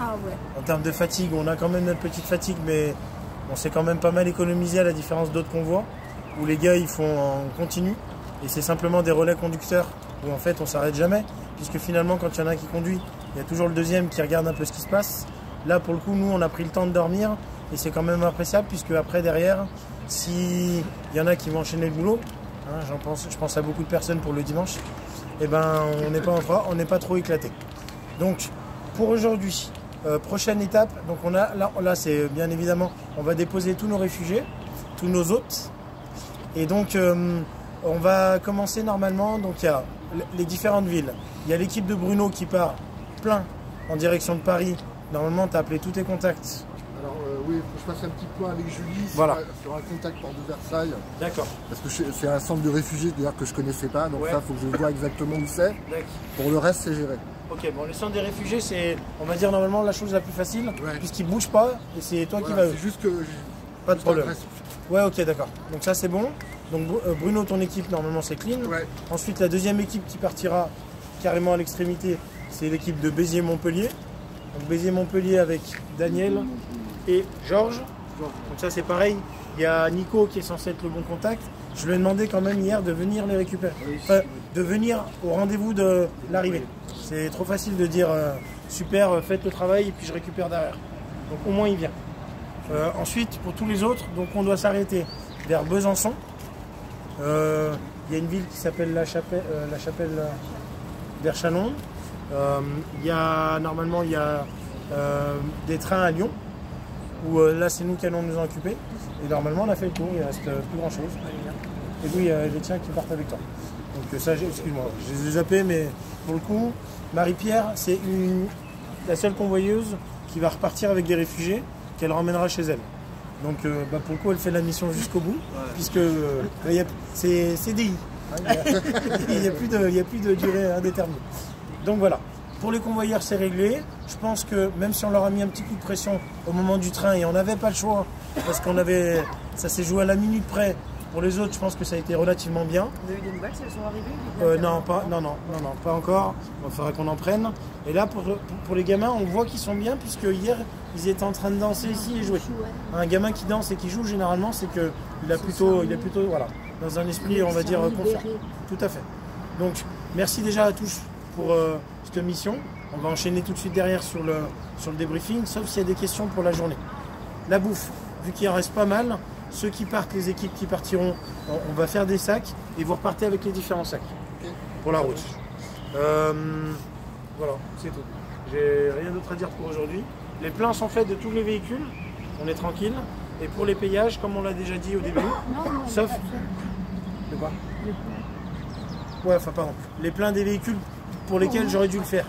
Ah ouais. En termes de fatigue, on a quand même notre petite fatigue, mais on s'est quand même pas mal économisé à la différence d'autres convois, où les gars ils font en continu, et c'est simplement des relais conducteurs, où en fait on s'arrête jamais, puisque finalement quand il y en a un qui conduit, il y a toujours le deuxième qui regarde un peu ce qui se passe. Là pour le coup, nous on a pris le temps de dormir, et c'est quand même appréciable, puisque après derrière, s'il y en a qui vont enchaîner le boulot, hein, je pense à beaucoup de personnes pour le dimanche, et ben on n'est pas trop éclaté. Donc pour aujourd'hui, prochaine étape, donc on a là c'est bien évidemment, on va déposer tous nos réfugiés, tous nos hôtes, et donc on va commencer normalement. Donc il y a les différentes villes, il y a l'équipe de Bruno qui part plein en direction de Paris. Normalement tu as appelé tous tes contacts. Alors oui, il faut que je fasse un petit point avec Julie voilà. sur un contact porte de Versailles. D'accord. Parce que c'est un centre de réfugiés d'ailleurs que je connaissais pas, donc ça il faut que je vois exactement où c'est. Pour le reste c'est géré. Ok, bon, le centre des réfugiés, c'est, on va dire, normalement la chose la plus facile, puisqu'il ne bouge pas, et c'est toi qui vas. C'est juste que pas de problème. Ouais, ok, d'accord. Donc ça, c'est bon. Donc Bruno, ton équipe, normalement, c'est clean. Ouais. Ensuite, la deuxième équipe qui partira carrément à l'extrémité, c'est l'équipe de Béziers-Montpellier. Donc Béziers-Montpellier avec Daniel et Georges. Donc ça, c'est pareil. Il y a Nico qui est censé être le bon contact. Je lui ai demandé quand même hier de venir les récupérer. Enfin, de venir au rendez-vous de l'arrivée. C'est trop facile de dire super, faites le travail et puis je récupère derrière. Donc au moins il vient. Ensuite, pour tous les autres, donc on doit s'arrêter vers Besançon. Il y a une ville qui s'appelle la Chapelle vers Chalon. Normalement il y a des trains à Lyon où là c'est nous qui allons nous en occuper. Et normalement on a fait le tour, il reste plus grand chose. Et puis il y a les tiens qui partent avec toi. Donc ça, excuse-moi, je les ai zappés, mais pour le coup, Marie-Pierre, c'est la seule convoyeuse qui va repartir avec des réfugiés qu'elle ramènera chez elle. Donc pour le coup, elle fait la mission jusqu'au bout, puisque c'est CDI. Il n'y a plus de durée indéterminée. Donc voilà, pour les convoyeurs, c'est réglé. Je pense que même si on leur a mis un petit coup de pression au moment du train, et on n'avait pas le choix, parce ça s'est joué à la minute près. Pour les autres, je pense que ça a été relativement bien. Vous avez eu des nouvelles si elles sont arrivées? Non, pas encore. Il faudra qu'on en prenne. Et là, pour les gamins, on voit qu'ils sont bien, puisque hier, ils étaient en train de danser ici et jouer. Un gamin qui danse et qui joue, généralement, c'est qu'il a plutôt voilà, dans un esprit, on va dire, confiant. Tout à fait. Donc, merci déjà à tous pour cette mission. On va enchaîner tout de suite derrière sur le débriefing, sauf s'il y a des questions pour la journée. La bouffe, vu qu'il en reste pas mal. Ceux qui partent, les équipes qui partiront, on va faire des sacs et vous repartez avec les différents sacs pour la route. Voilà, c'est tout. J'ai rien d'autre à dire pour aujourd'hui. Les pleins sont faits de tous les véhicules, on est tranquille. Et pour les payages, comme on l'a déjà dit au début, sauf... De quoi? Ouais, enfin pardon. Les pleins des véhicules pour lesquels j'aurais dû le faire.